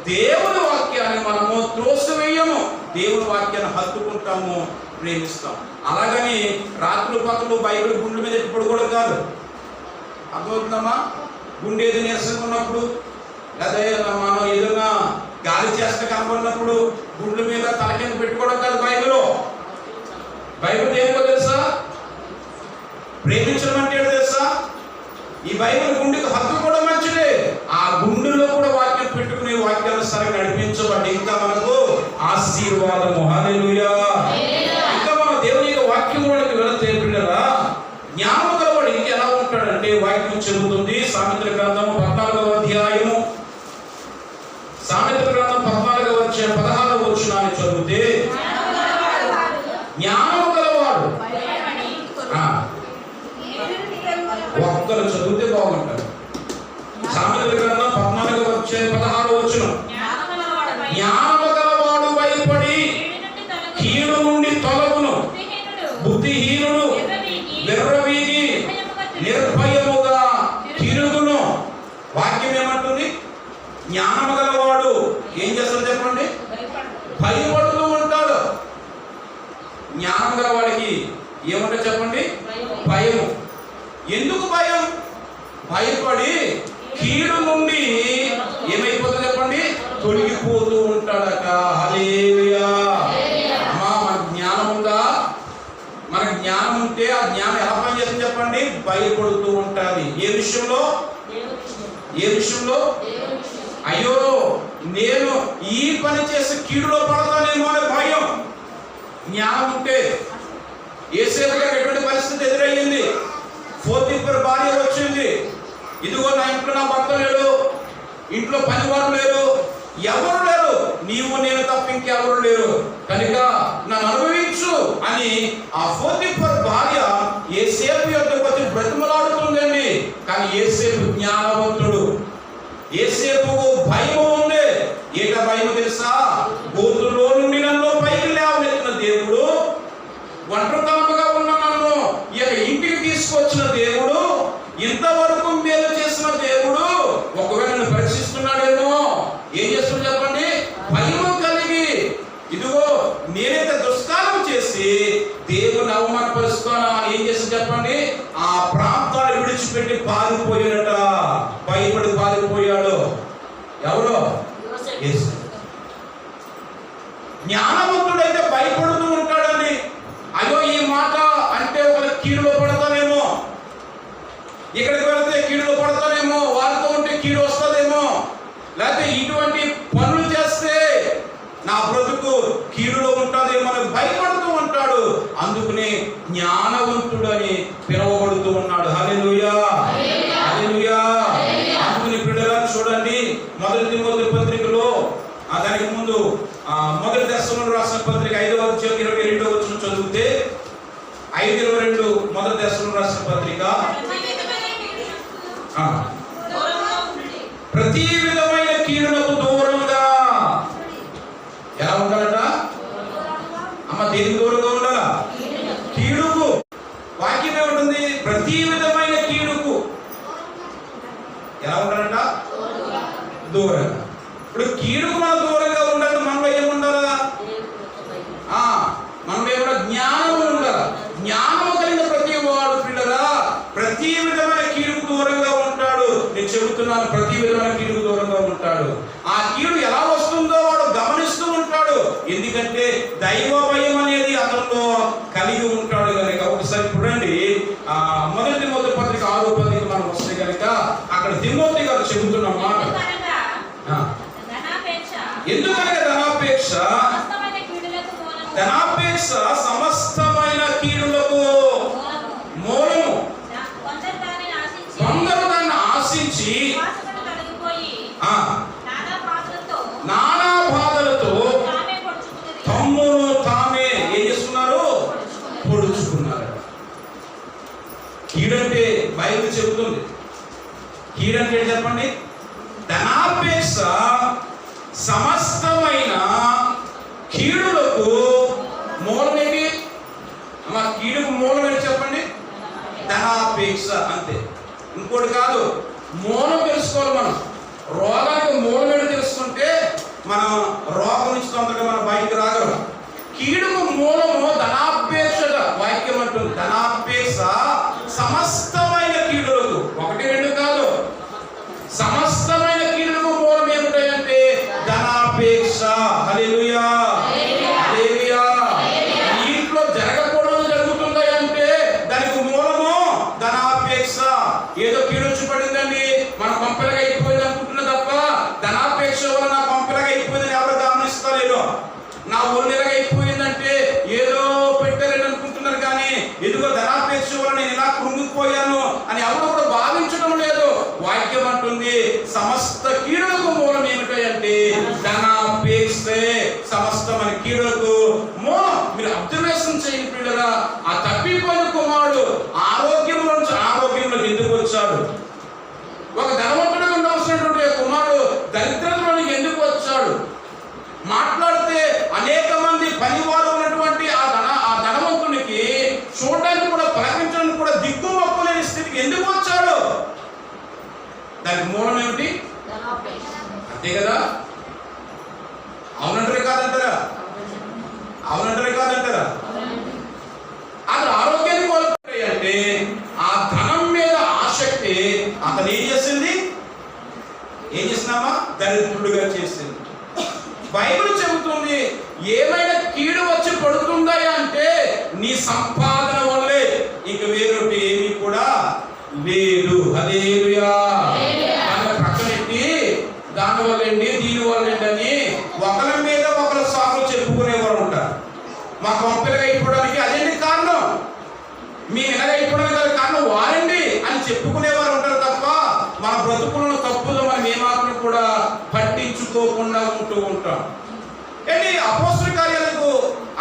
దేవుని వాక్యాన్ని మనము త్రోసివేయము, దేవుని వాక్యాన్ని హత్తుకుంటాము, ప్రేమిస్తాం. అలాగని రాత్రులు పక్కలు బైబిల్ గుండె మీద ఎప్పుడు కూడా కాదు. అర్థమవుతుందమ్మా? గుండె ఏది నీరసంగా ఉన్నప్పుడు, లేదా మనం ఏదైనా గాలి చేష్ట కనబడినప్పుడు గుండె మీద తల కింద పెట్టుకోవడం కాదు. బైబిల్ ఏమో తెలుసా? ప్రేమించడం అంటే తెలుసా? ఈ బైబిల్ గుండెకి హత్తుకోవడం మంచిదే. ఆ గుండెలో కూడా వాక్యం పెట్టుకునే వాక్యానుసారం నడిపించబడి ఇంకా మనకు ఆశీర్వాదము. హల్లెలూయా. ఇంకా మనం దేవుని యొక్క వాక్యంలోకి వెళితే బిడ్డరా, జ్ఞానము గలవాడు ఇంకా ఎలా ఉంటాడంటే వాక్యం చెబుతుంది. సామెతల గ్రంథం 14వ అధ్యాయము, సామెతల గ్రంథం 14వ అధ్యాయం 16వ వచనాన్ని చదివితే, జ్ఞానము గలవాడు ఒక్కరు చదివితే బాగుంటారు. సామెతల గ్రంథం 14వ అధ్యాయం 16వ వచనం, జ్ఞానము గలవాడు భయపడి కీడు నుండి తొలగును, బుద్ధిహీనుడు విర్రవీగి నిర్భయముగా తిరుగును. వాక్యం ఏమంటుంది? జ్ఞానము గలవాడు ఏం చేస్తాడు చెప్పండి? భయపడుతూ ఉంటాడు. జ్ఞానం గలవాడికి ఏమంటే చెప్పండి? భయము. ఎందుకు భయం? భయపడి కీడు నుండి ఏమైపోతుంది చెప్పండి? తొలగిపోతూ ఉంటాడట. హల్లెలూయా. అమ్మా, మనకు జ్ఞానం ఉందా? మనకు జ్ఞానం ఉంటే ఆ జ్ఞానం ఎలా పనిచేస్తుంది చెప్పండి? భయపడుతూ ఉంటుంది. ఏ విషయంలో? అయ్యో నేను ఈ పని చేసి కీడులో పడతానేమో అనే భయం. జ్ఞానం ఉంటే యేసేపు గారికి ఎటువంటి పరిస్థితి ఎదురయ్యింది? పోతీఫరు భార్య వచ్చింది, ఇదిగో నా ఇంట్లో నా భర్త లేడు, ఇంట్లో పనివారు లేరు, ఎవరు లేరు, నీవు నేను తప్ప ఇంకెవరు లేరు, కనుక నన్ను అనుభవించు అని ఆ పోతీఫరు భార్య యేసేపు యొద్దకు వచ్చి బ్రతిమలాడుతుందండి. కానీ యేసేపు జ్ఞానవంతుడు. భయం ఉంది. ఏట భయం తెలుసా? గోతుల్లో నుండి నన్ను పైకి లేవనెత్తిన దేవుడు, ఒంటరితనముగా ఉన్న నన్ను ఇక ఇంటికి తీసుకొచ్చిన దేవుడు, ఇంతవరకు మేలు చేసిన దేవుడు ఒకవేళ నన్ను పరీక్షిస్తున్నాడేమో. ఏం చేస్తున్నా చెప్పండి? భయము కలిగి, ఇదిగో నేనైతే దుష్కారం చేసి దేవుని అవమానపరుస్తానా అని ఏం చేసి చెప్పండి? ఆ ప్రాంతాన్ని విడిచిపెట్టి పారిపోయినట. భయపడి పారిపోయాడు. ఎవరో? జ్ఞానవంతుడైతే భయపడుతూ ఉంటాడని, అయ్యో ఈ మాట అంటే ఒక కీడులో పడతానేమో, ఇక్కడికి వెళ్తే కీడులో పడతానేమో, వారితో ఉంటే కీడు వస్తుందేమో, లేకపోతే ఇటువంటి పనులు చేస్తే నా బ్రతుకు కీడులో ఉంటుందేమో అని భయపడుతూ ఉంటాడు. అందుకనే జ్ఞానవంతుడని పిలువబడుతూ ఉన్నాడు. హల్లెలూయా, హల్లెలూయా. అందుకని పిల్లలను చూడండి, మొదటి తిమోతి పత్రికలో దానికి ముందు మొదటి దశలోని రాసిన పత్రిక 5వ అధ్యాయం 22వ వచనం చదివితే, 5:22 మొదటి దశలోని రాసిన పత్రిక, ప్రతి విధమైన కీడులకు దూరంగా ఎలా ఉండాలట? అమ్మ దేనికి దూరంగా ఉండాలా? కీడుకు. వాక్యమే ఉంటుంది, ప్రతి విధమైన కీడుకు ఎలా ఉండాలంట? దూరంగా. ఇప్పుడు కీడుకు మనం దూరంగా ఉండాలి. మనలో ఏముండాలా? మనలో ఏమన్నా జ్ఞానం ఉండాలి. జ్ఞానం కలిగిన ప్రతి వాడు పిల్లరా ప్రతి విధమైన కీడుకు దూరంగా ఉంటాడు. నేను చెబుతున్నాను, ప్రతి విధమైన కీడుకు దూరంగా ఉంటాడు. ఆ కీడు ఎలా వస్తుందో వాడు గమనిస్తూ ఉంటాడు. ఎందుకంటే దైవ భయం అనేది అతనిలో కలిగి ఉంటాడు కనుక. ఒకసారి చూడండి, మొదటి తిమోతి పత్రిక 6:10 మనం వస్తే కనుక అక్కడ తిమోతి గారు చెబుతున్న మాట, ఎందుకనగా ధనాపేక్ష సమస్తమైన కీడులకు మూలము. కొందరు దాన్ని ఆశించి నానా బాధలతో తమ్మును తామే ఏం చేస్తున్నారు? పొడుచుకున్నారు. కీడంటే బైబిల్ చెబుతుంది. కీడంటే చెప్పండి, ధనాపేక్ష సమస్తమైన కీడులకు మూలమేంటి? మా కీడుకు మూలం ఏంటి చెప్పండి? ధనాపేక్ష, అంతే, ఇంకోటి కాదు. మూలం తెలుసుకోవాలి మనం. రోగానికి మూలం ఏంటి తెలుసుకుంటే మనం రోగం నుంచి తొందరగా మనం బయటకు రాగలం. కీడుకు మూలము ధనాపేక్షగా వాక్యం అంటుంది. ధనాపేక్ష సమస్తమైన కీడులకు, 1, 2 కాదు, సమస్తమైన కీడులకు మూలం ఏమిటంటే ధనాపేక్ష. హల్లెలూయా, హల్లెలూయా. ఇంట్లో జరగకూడదు జరుగుతుంది అంటే దానికి మూలము ధనాపేక్ష. ఏదో కీడు వచ్చి పడిందండి, మన కొంపలగా అయిపోయింది అనుకుంటున్నా తప్ప ధనాపేక్ష వల్ల నా కొంపలగా అయిపోయిందని ఎవరు గమనిస్తలేరు. నా ఒళ్ళెలగా అయిపోయిందంటే ఏదో పెట్టారని అనుకుంటున్నారు, కానీ ఎదుగో ధనాపేక్ష వల్ల నేను ఇలా కృంగిపోయాను అని ఎవరు కూడా భావించడం లేదు. వాక్యం అంటుంది సమస్త కీడులకు మూలం ఏమిటంటే ధనాపేక్షే. సమస్తమైన కీడులకు మూలం. మీరు అబ్జర్వేషన్ చేయండి పిల్లరా, ఆ తప్పిపోయిన కుమారుడు ఆరోగ్యంలో నుంచి ఆరోగ్యంలోకి ఎందుకు వచ్చాడు? ఒక ధనవంతుడిగా ఉండవలసినటువంటి కుమారుడు దరిద్రంలోనికి ఎందుకు వచ్చాడు? మాట్లాడితే అనేక మంది పనివారు ఉన్నటువంటి ఆ ధనవంతునికి చూడడానికి కూడా పలకించడానికి కూడా దిక్కు మొక్కలేని స్థితికి ఎందుకు వచ్చాడు? దానికి మూలం ఏమిటి? అంతే కదా? అవునంటారే కాదంటారా? అవునంటారే కాదంటారా? అతను ఆరోగ్యాన్ని కోల్పోయి అంటే ఆ ధనం మీద ఆసక్తి అతను ఏం చేసింది? ఏం చేసినామా? దరిద్రుడిగా చేసింది. బైబిల్ చెబుతుంది, ఏమైనా కీడు వచ్చి పడుతుందా అంటే నీ సంపాదన వల్లే, ఇంక వేరొకటి ఏమీ కూడా లేదు. హల్లెలూయా. దాన్ని ప్రక్కనెట్టి దానివల్లండి దీనివల్లండి అని ఒకరి మీద ఒకరు సాకులు చెప్పుకునేవారు ఉంటారు. మా కొంపలుగా అయిపోవడానికి అదేంటి కారణం, మీ నెలగా అయిపోవడానికి కారణం వారండి అని చెప్పుకునేవారు ఉంటారు తప్ప మన బ్రతుకులను తప్పులు మనం ఏమాత్రం కూడా పట్టించుకోకుండా ఉంటూ ఉంటాం. ఏంటి అపోస్తల కార్యాలకు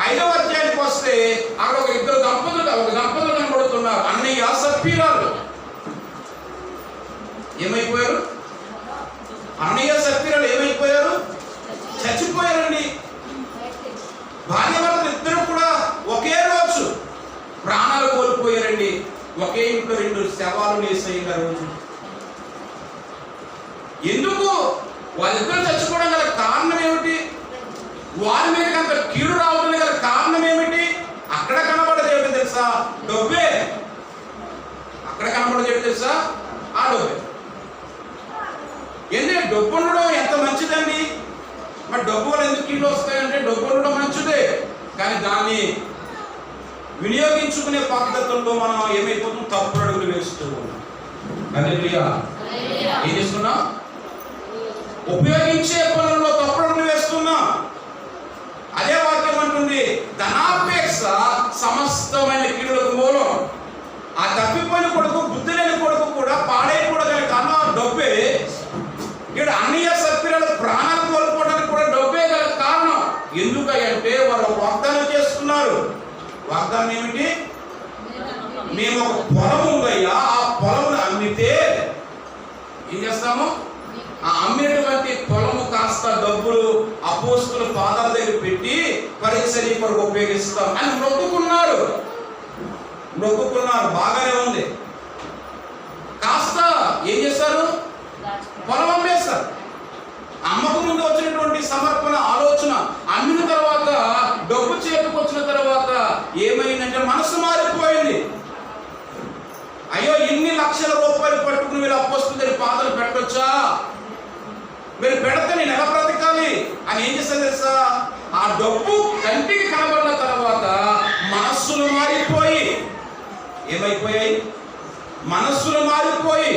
5వ అధ్యాయానికి వస్తే అక్కడ ఒక దంపతులు కనబడుతున్నారు. అన్నయ్య సప్పీరాలు ఏమైపోయారు? అననీయ సప్ఫీరాలు ఏమైపోయారు? చచ్చిపోయారండి. భార్య భర్తలు ఇద్దరు కూడా ఒకే రోజు ప్రాణాలు కోల్పోయారండి. ఒకే ఇంట్లో 2 శవాలు లేసాయి ఆ రోజు. ఎందుకు? వాళ్ళిద్దరు చచ్చిపోవడం గల కారణం ఏమిటి? వారి మీద అంత కీడు రావడం గల కారణం ఏమిటి? అక్కడ కనబడేది ఏమిటి తెలుసా? డబ్బే. అక్కడ కనబడేది ఏమిటి తెలుసా? ఆ డబ్బే. ఎందుకంటే డబ్బు ఉండడం ఎంత మంచిదండి. మరి డబ్బు వల్ల ఎందుకు కీళ్ళు వస్తాయంటే డబ్బు ఉండడం మంచిదే, కానీ దాన్ని వినియోగించుకునే పద్ధతుల్లో మనం ఏమైపోతున్నాం? తప్పుడు అడుగులు వేస్తూ ఉన్నాం. హల్లెలూయా. ఏం చేస్తున్నాం? ఉపయోగించే పనుల్లో తప్పుడు అడుగులు వేస్తున్నాం. అదే వాక్యం అంటుంది, ధనాపేక్ష సమస్తమైన కీడులకు మూలం. ఆ తప్పిపోయిన కొడుకు, బుద్ధి లేని కొడుకు కూడా పాడైపోవడం కారణం డబ్బే. ఇక్కడ అననీయ సప్ఫీరాలు ప్రాణాలు కోల్పోవడానికి కూడా డబ్బే గల కారణం. ఎందుకంటే వాళ్ళు వాగ్దానం చేస్తున్నారు. వాగ్దానం ఏమిటి? మేము ఒక పొలం ఉందయ్యా, ఆ పొలమును అమ్మితే ఏం చేస్తాము? ఆ అమ్మినటువంటి పొలము కాస్త డబ్బులు అపోస్తుల పాదాల దగ్గర పెట్టి పరిచర్య కొరకు ఉపయోగిస్తాం అని మొక్కుకున్నారు. బాగానే ఉంది. కాస్త ఏం చేస్తారు? పొలం అమ్మేస్తారు. అమ్మకు ముందు వచ్చినటువంటి సమర్పణ ఆలోచన, అమ్మిన తర్వాత డబ్బు చేతికి వచ్చిన తర్వాత ఏమైందంటే మనసు మారిపోయింది. అయ్యో, ఇన్ని లక్షల రూపాయలు పట్టుకుని వీళ్ళు అపోస్తుల దగ్గర పాదాలు పెట్టొచ్చా? మీరు పెడితే నేను ఎలా బ్రతకాలి అని ఏం చేస్తారు తెలుసా? ఆ డబ్బు కంటికి కనబడిన తర్వాత మనస్సులు మారిపోయి ఏమైపోయాయి? మనస్సులు మారిపోయి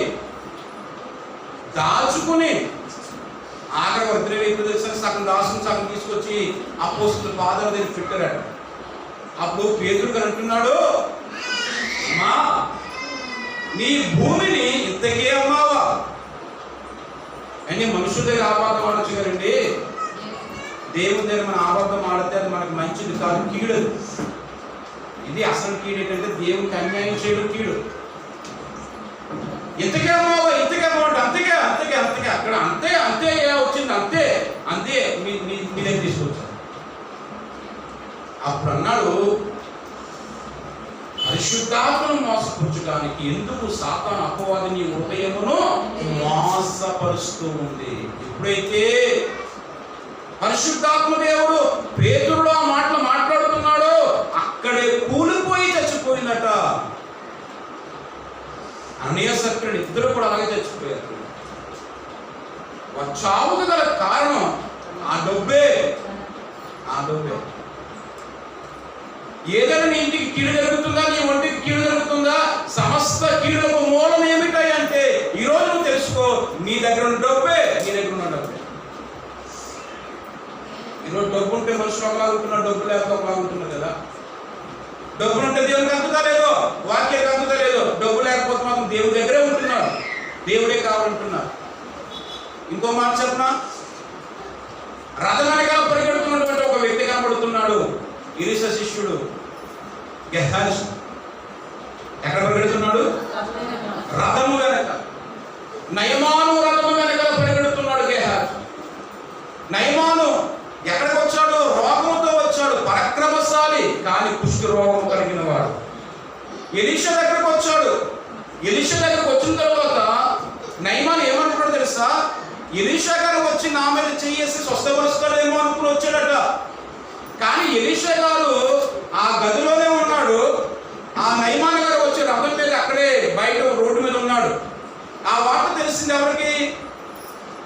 దాచుకుని ఆఖరి వద్దులే తెలుసా సగం దాసుని సగం తీసుకొచ్చి అపోస్తుల పాదాల దగ్గర పెట్టారట. అప్పుడు పేతురు అంటున్నాడు, అమ్మా నీ భూమిని ఇంతకే అమ్మావా అని. మనుషుల దగ్గర ఆబాధం ఆడొచ్చు కదండి, దేవుని దగ్గర మన ఆబాధం ఆడితే అది మనకు మంచిది కాదు, కీడదు. ఇది అసలు కీడు ఏంటంటే దేవునికి అన్యాయం చేయడం కీడు. ఇంతకే అమ్మావా, ఇంతకే అమ్మావంటే అంతకే అంతకే అంతకే అక్కడ అంతే అంతే వచ్చింది, అంతే అంతే మీ దగ్గర తీసుకొచ్చారు. అప్పుడు అన్నాడు, పరిశుద్ధాత్మను మోసపరచడానికి ఎందుకు సాతాను అపవాది నీ హృదయమును మోసపరుస్తూ ఉంది. ఎప్పుడైతే పరిశుద్ధాత్మ దేవుడు పేతురులో ఆ మాటలు మాట్లాడుతున్నాడో అక్కడే కూలిపోయి చచ్చిపోయిందట. అననీయ సప్ఫీరాలు ఇద్దరు కూడా అలాగే చచ్చిపోయారు. చావుకు గల కారణం ఆ డబ్బే. ఏదైనా నీ ఇంటికి కీడు జరుగుతుందా, నీ ఒంటికి కీడు జరుగుతుందా, సమస్త కీడులకు మూలం ఏమిటాయి అంటే ఈరోజు నువ్వు తెలుసుకో, నీ దగ్గర ఉన్న డబ్బే. ఈరోజు డబ్బు ఉంటే మనుషులు ఒకలాగుంటున్నారు, డబ్బు లేకపోతే ఒకలాగుంటున్నారు కదా. డబ్బులుంటే దేవునికి అందుతా లేదో, వాక్యానికి అందుతా లేదో. డబ్బు లేకపోతే మాత్రం దేవుడి దగ్గరే ఉంటున్నాడు, దేవుడే కావాలంటున్నారు. ఇంకో మాట చెప్పనా, రథం వెనకాల పరిగెడుతున్నటువంటి ఒక వ్యక్తి కనబడుతున్నాడు. ఎలీషా శిష్యుడు గెహాజీ. ఎక్కడ పరిగెడుతున్నాడు? రథము వెనక. నయమాను రథము వెనకాల పరిగెడుతున్నాడు గెహాజీ. నయమాను ఎక్కడికి వచ్చాడు? రోగంతో వచ్చాడు, పరాక్రమశాలి కానీ కుష్ఠ రోగం కలిగిన వాడు. ఎలీషా దగ్గరకు వచ్చాడు. ఎలీషా దగ్గరకు వచ్చిన తర్వాత నయమాను ఏమనుకున్నాడు తెలుసా? ఎలీషా గారు వచ్చి నా మీద చేసి స్వస్థపరుస్తాడేమో అనుకుని వచ్చాడట. కానీ ఎలీషా గారు ఆ గదిలోనే ఉన్నాడు. ఆ నయమాను గారు వచ్చి రథం మీద అక్కడే బయట రోడ్డు మీద ఉన్నాడు. ఆ వార్త తెలిసింది ఎవరికి?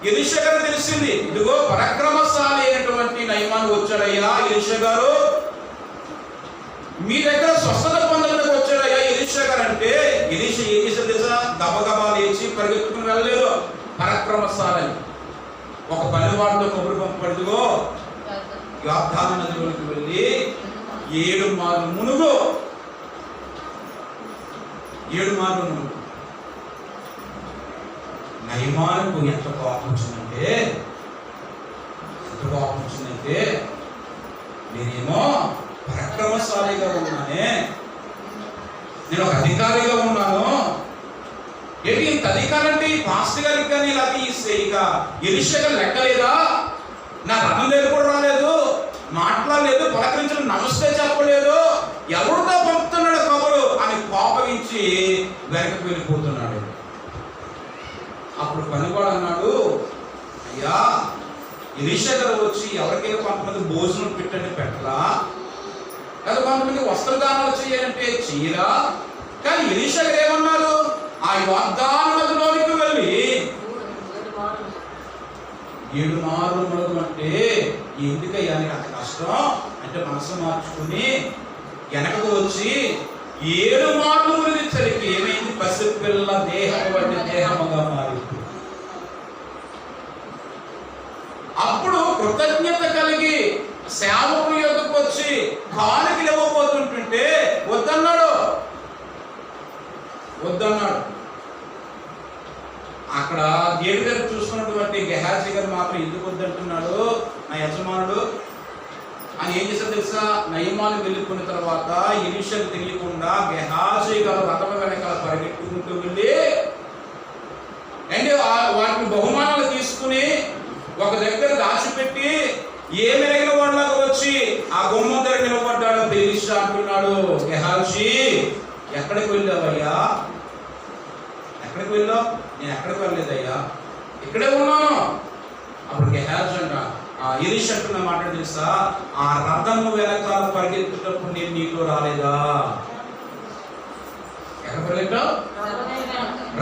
ఎలీషా గారు తెలిసింది. ఇదిగో పరాక్రమశాలి అయినటువంటి నయమాను వచ్చాడయ్యా. ఎలీషా గారు మీ దగ్గర స్వస్థత పొందడానికి వచ్చాడయ్యా ఎలీషా గారు అంటే, ఎలీషా ఏం చేశాడు తెలుసా? గబగబా లేచి పరిగెత్తుకుని వెళ్ళలేదు. పరాక్రమశాలని ఒక పనివాడితో కబురు పంపడిదిగో యోర్దాను నదిలోకి వెళ్ళి 7 మార్లు మునుగు. 7 మార్లు మునుగు. నయమానుకు ఎంత కోపం వచ్చిందంటే నేనేమో పరాక్రమశాలిగా ఉన్నానే, నేను ఒక అధికారిగా ఉన్నాను. ఏంటి ఇంత అధికారం అంటే పాస్టర్ గారికి కానీ లేకపోతే ఇక ఎలీషా గారు లెక్కలేదా? నా రథం దగ్గర కూడా రాలేదు, మాట్లాడలేదు, పలకరించడం, నమస్తే చెప్పలేదు, ఎవరితో పంపుతున్నాడు కబురు అని కోపగించి వెనక్కి వెళ్ళిపోతున్నాడు. అప్పుడు పనివాడు అన్నాడు, అయ్యా ఎలీషా గారు వచ్చి ఎవరికైనా కొంతమంది భోజనం పెట్టండి పెట్టరా, లేదా కొంతమంది వస్త్రదానాలు చేయాలంటే చెయ్యరా? కానీ ఎలీషా గారు ఏమన్నారు? ఆ వాగ్దానంలోనికి వెళ్ళి 7 మార్లు అంటే ఎందుకయ్యా నీకు అంత కష్టం అంటే మనసు మార్చుకుని వెనకకు వచ్చి 7 మార్లు మునిగించడానికి ఏమైంది? పసిపిల్ల దేహం వంటి దేహముగా మారింది. అప్పుడు కృతజ్ఞత కలిగి సేవకుల యొద్దకు వచ్చి కానుకలు ఇవ్వబోతుంటుంటే వద్దన్నాడు. అక్కడ దేవుడి గారు చూసుకున్నటువంటి గెహాజీ గారు మాత్రం ఎందుకు వద్దంటున్నాడు నా యజమానుడు అని ఏం చేశారు తెలుసా? నయమాను వెళ్ళిపోయిన తర్వాత ఎలీషాకు తెలియకుండా గెహాజీ గారు రథం వెనకాల పరిగెట్టుకుంటూ వెళ్ళి వాటిని బహుమానాలు తీసుకుని ఒక దగ్గర దాచిపెట్టి మెరిగిన వాళ్ళకు వచ్చి ఆ గుమ్మం దగ్గర నిలబడ్డాడు. ఎలీషా అంటున్నాడు, గెహాజీ ఎక్కడికి వెళ్ళావయ్యా? ఎక్కడికి వెళ్ళావు? నేను ఎక్కడికి వెళ్ళలేదయ్యా, ఇక్కడే ఉన్నాను. అప్పుడు గెహాజీ అంట ఎలీషా అంటున్న మాట తెలుసా? ఆ రథము వెనకాల పరిగెత్తున్నప్పుడు నేను నీతో రాలేదా? ఎక్కడ పరిగెత్తావు?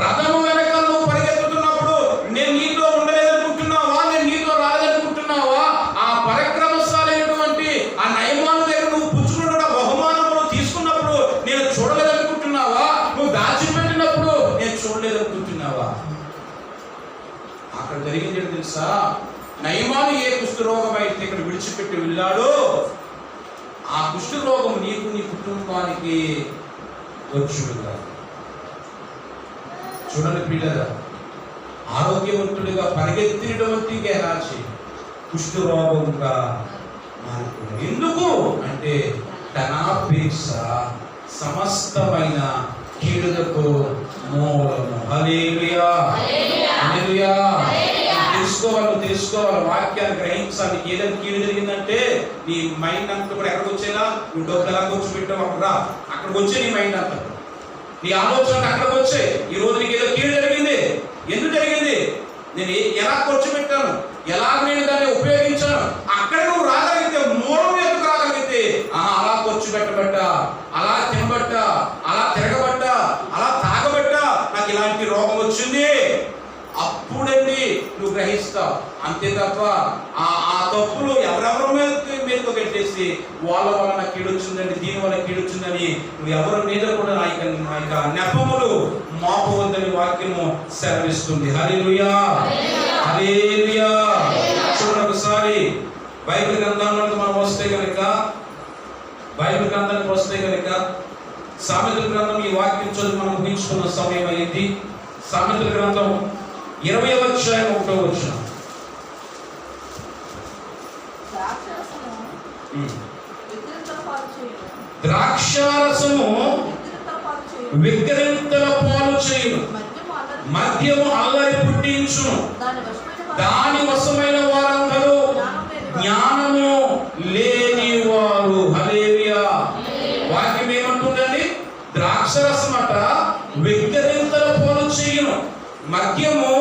రథము వెనకాల నువ్వు పరిగెత్తుతున్నప్పుడు నేను నీతో ఉండలేదనుకుంటున్నావా? నేను నీతో రాలేదనుకుంటున్నావా? ఆ పరాక్రమశాలైనటువంటి ఆ నయమాను దగ్గర నువ్వు పుచ్చుకున్న బహుమానములు తీసుకున్నప్పుడు నేను చూడలేదనుకుంటున్నావా? నువ్వు దాచిపెట్టినప్పుడు నేను చూడలేదనుకుంటున్నావా? అక్కడ జరిగింది తెలుసా? నయమాను ఏ కుష్ఠరోగం అయితే ఇక్కడ విడిచిపెట్టి వెళ్ళాడో ఆ కుష్ఠరోగం నీకు నీ కుటుంబానికి వచ్చుడుగా. చూడండి పిల్లగా, ఆరోగ్యవంతుడిగా పరిగెత్తినటువంటి గెహాజీ కుష్ఠరోగంగా మారిపోయాడు. ఎందుకు అంటే తన అపేక్ష సమస్తమైన కీడులకు మూలము. హల్లెలూయా, హల్లెలూయా. తెలుసుకోవాలి వాక్యాన్ని గ్రహించాలి. ఏదైనా కీడు జరిగిందంటే నీ మైండ్ అంతా కూడా ఎక్కడికి వచ్చేలా? నువ్వు డబ్బులు ఎలా కూర్చోబెట్టావు అక్కడ రా, అక్కడికి వచ్చే నీ మైండ్ అంతా, నీ ఆలోచన అక్కడికి వచ్చే. ఈ రోజు నీకు ఏదో కీడు జరిగింది, ఎందుకు జరిగింది? నేను ఎలా కూర్చోబెట్టాను, ఎలా నేను దాన్ని ఉపయోగించాను, అక్కడ నువ్వు రాగలిగితే, మూలం ఎందుకు రాగలిగితే అలా కూర్చోబెట్టబట్టా, అలా తినబట్టా, అలా తిరగబట్టా, అలా తాగబట్టా నాకు ఇలాంటి రోగం వచ్చింది, అప్పుడండి నువ్వు గ్రహిస్తావు. అంతే తప్ప ఆ తప్పులు ఎవరెవరి మీదకు పెట్టేసి వాళ్ళ వలన కీడొచ్చిందండి, దీని వల్ల కీడొచ్చిందని నువ్వు ఎవరి మీద కూడా ఆ నెపములు మోపవద్దని వాక్యము సెలవిస్తుంది. హల్లెలూయా, హల్లెలూయా. చూడండి ఒకసారి బైబిల్ గ్రంథంలోకి మనం వస్తే కనుక, బైబిల్ గ్రంథానికి వస్తే కనుక సామెతల గ్రంథం, ఈ వాక్యం చదువు మనం ముగించుకున్న సమయం అయింది. సామెతల గ్రంథం 20వ అధ్యాయం 1వ వచనం. ద్రాక్షారసము విక్రింతల పాలు చేయును, మద్యము అల్లరి పుట్టించును, దాని వశమైన వారందరూ జ్ఞానము లేని వారు. హల్లెలూయా. వాక్యం ఏమంటుందండి? ద్రాక్షరసం అట విక్రింతల పాలు చేయును, మద్యము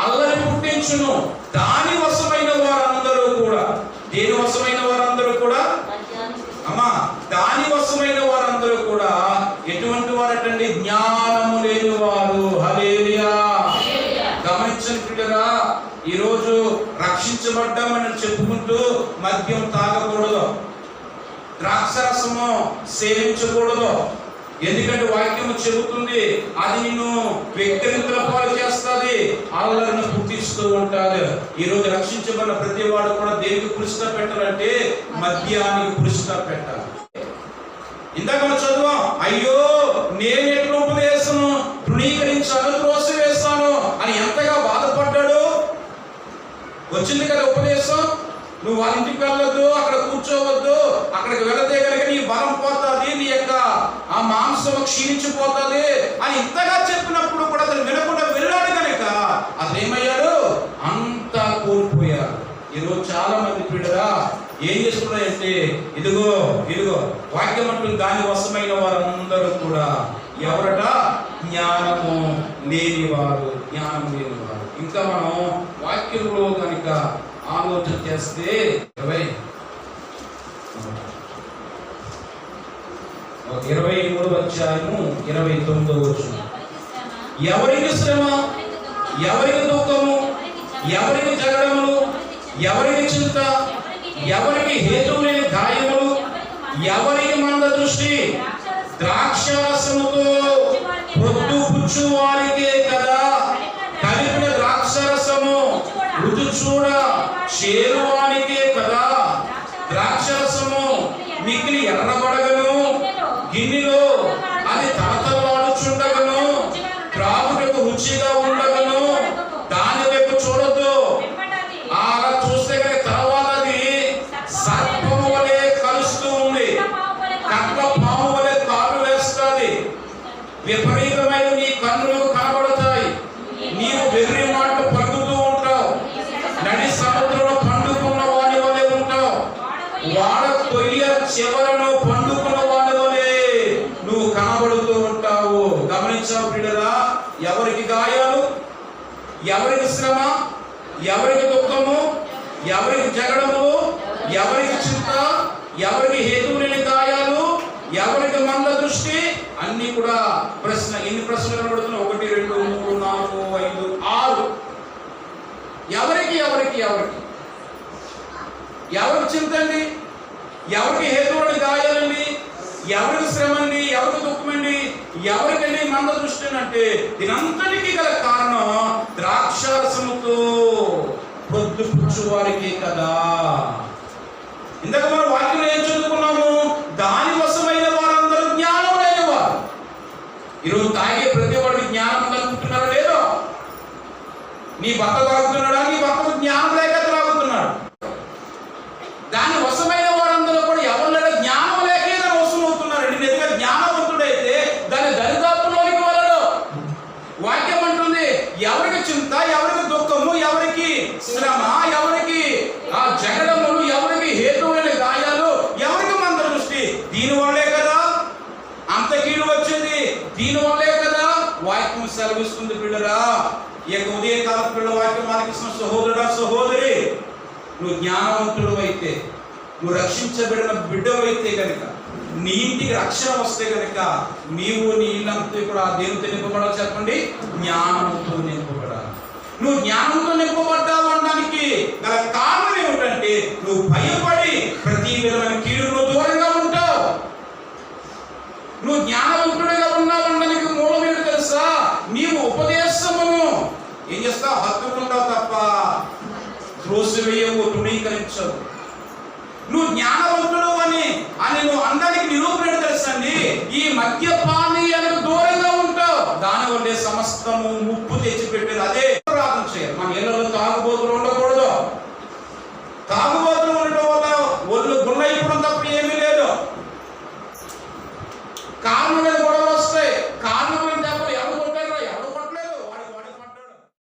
అల్లరి పుట్టించును, దాని వశమైన వారందరూ కూడా. దేని వశమైన వారందరూ కూడా? అమ్మా, దాని వశమైన వారందరూ కూడా ఎటువంటి వారటండి? జ్ఞానము లేని వారు. హల్లెలూయా. గమనించండి పిల్లరా, ఈరోజు రక్షించబడ్డామని చెప్పుకుంటూ మద్యం తాగకూడదు, ద్రాక్షరసము సేవించకూడదు. ఎందుకంటే వాక్యము చెబుతుంది అది నిన్ను వ్యక్తిగత పాలు చేస్తుంది, అల్లరిని పుట్టిస్తూ ఉంటాడు. ఈ రోజు రక్షించబడిన ప్రతి వాడు కూడా దేనికి పురుషుగా పెట్టాలంటే మద్యానికి పురుషుగా పెట్టాలి. ఇందాక మనం చదువు, అయ్యో నేను ఎట్లా ఉపదేశము తృణీకరించాను, త్రోసివేస్తాను అని ఎంతగా బాధపడ్డాడు. వచ్చింది కదా ఉపదేశం, నువ్వు వాళ్ళ ఇంటికి వెళ్ళొద్దు, అక్కడ కూర్చోవద్దు, అక్కడికి వెళితే కనుక నీ బలం పోతుంది, నీ యొక్క ఆ మాంసం క్షీణించిపోతుంది అని ఇంతగా చెప్పినప్పుడు కూడా అతను వినకుండా వెళ్ళాడు కనుక అతను ఏమయ్యాడు? అంతా కోల్పోయాడు. ఈరోజు చాలా మంది పిల్లరా ఏం చేస్తున్నారంటే ఇదిగో ఇదిగో వాక్యం అంటుంది, దాని వశమైన వారందరూ కూడా ఎవరట? జ్ఞానము లేనివారు, జ్ఞానం లేనివారు. ఇంకా మనం వాక్యంలో కనుక ఆలోచన చేస్తే 23వ అధ్యాయము 29వ వచనం, ఎవరికి శ్రమ, ఎవరికి దుఃఖము, ఎవరికి జగడములు, ఎవరికి చింత, ఎవరికి హేతు లేని గాయములు, ఎవరికి మంద దృష్టి, ద్రాక్షరసముతో పొద్దు పుచ్చు వారికే కదా కలిపిన ద్రాక్షరసము రుచి చూడ చేరువానికే కదా ద్రాక్షరసము మిగిలి ఎర్రబడగను గిన్నెలో అది తలతలాడుచుండగను త్రాగుటకు రుచిగా ఉండగను దాని వైపు చూడొద్దు. అలా చూస్తే కానీ తర్వాత అది సర్పము వలె కలుస్తూ ఉంది, కట్ల పాము వలె కాలు వేస్తుంది, విపరీతమైన నీ కన్నులు కనబడతాయి, నీవు వెర్రి మాటలు పలుకుతూ ఉంటావు, నడి సముద్రంలో పండుకున్న వాని వలె ఉంటావు, వాడ కొయ్య చివరను పండుకున్న వాని వలె నువ్వు కనబడుతూ ఉంటావు. గమనించావు ప్రియులారా? ఎవరికి గాయాలు, ఎవరికి శ్రమ, ఎవరికి దుఃఖము, ఎవరికి జగడము, ఎవరికి చింత, ఎవరికి హేతు లేని గాయాలు, ఎవరికి మంద దృష్టి, అన్ని కూడా ప్రశ్న. ఎన్ని ప్రశ్నలు కనబడుతున్నాయి? 1 2 3 4 5 6. ఎవరికి ఎవరికి ఎవరికి ఎవరికి చింత అండి, ఎవరికి హేతువుని గాయాలండి, ఎవరికి శ్రమ అండి, ఎవరికి దుఃఖమండి, ఎవరికండి మంద దృష్టి అంటే దీనంతటికీ గల కారణం ద్రాక్షరసముతో పొద్దు పుచ్చు వారికి కదా. ఇందాక మనం వాక్యంలో ఏం చదువుకున్నాము? దాని వశమైన వారందరూ జ్ఞానం లేనివారు. ఈరోజు తాగే ప్రతి వాడికి జ్ఞానం కలుగుతున్నారా లేదో? నీ భర్త తాగుతున్నాడా? నీ భర్తకు జ్ఞానం లేక తాగుతున్నాడు. దాని వశమైన వారందరూ కూడా ఎవరిలో జ్ఞానం లేకే దాని వశం అవుతున్నారండి. నిజంగా జ్ఞానవంతుడైతే దాని దరిదాపులోనికి వెళ్ళడు. వాక్యం అంటుంది, ఎవరికి చింత, ఎవరికి దుఃఖము, ఎవరికి శ్రమ, ఎవరికి ఆ జగడములు, ఎవరికి హేతువులైన గాయాలు, ఎవరికి మంద దృష్టి, దీని వల్లే కదా అంత కీడు వచ్చింది, దీని వల్లే కదా వాక్యం సెలవిస్తుంది. పిల్లరా, ఈ యొక్క ఉదయకాల పిల్లల వాక్యం మనకిస్తున్న సహోదరుడా సహోదరి, నువ్వు జ్ఞానవంతుడు అయితే, నువ్వు రక్షించబడిన బిడ్డవైతే కనుక, నీ ఇంటికి రక్షణ వస్తే కనుక నీవు నీ ఇల్లంతా కూడా దేవునితో నింపబడాలి. చెప్పండి, జ్ఞానంతో నింపబడాలి. నువ్వు జ్ఞానంతో నింపబడ్డావు అనడానికి గల కారణం ఏమిటంటే నువ్వు భయపడి ప్రతి విధమైన కీడుకు దూరంగా ఉంటావు. నువ్వు జ్ఞానవంతుడిగా ఉన్నావు అనడానికి మూలం ఏంటి తెలుసా? నీవు ఉపదేశమును ఏం చేస్తావు? హత్తుకుంటావు తప్ప త్రోసివేయవు, తృణీకరించవు. నువ్వు జ్ఞానవంతుడు అని నువ్వు అందరికి నిరూపణ తెలుసండి, ఈ మద్యపానీయాలకు దూరంగా ఉంటావు. దానివల్లే సమస్తము ముప్పు తెచ్చిపెట్టేది. అదే ప్రార్థన చేయాలి. మన ఇళ్లలో తాగుబోతులు ఉండకూడదు. తాగుబోతులు ఉండటం వల్ల ఒళ్ళు గుళ్ళైపోవడం తప్ప ఏమీ లేదు. కారణం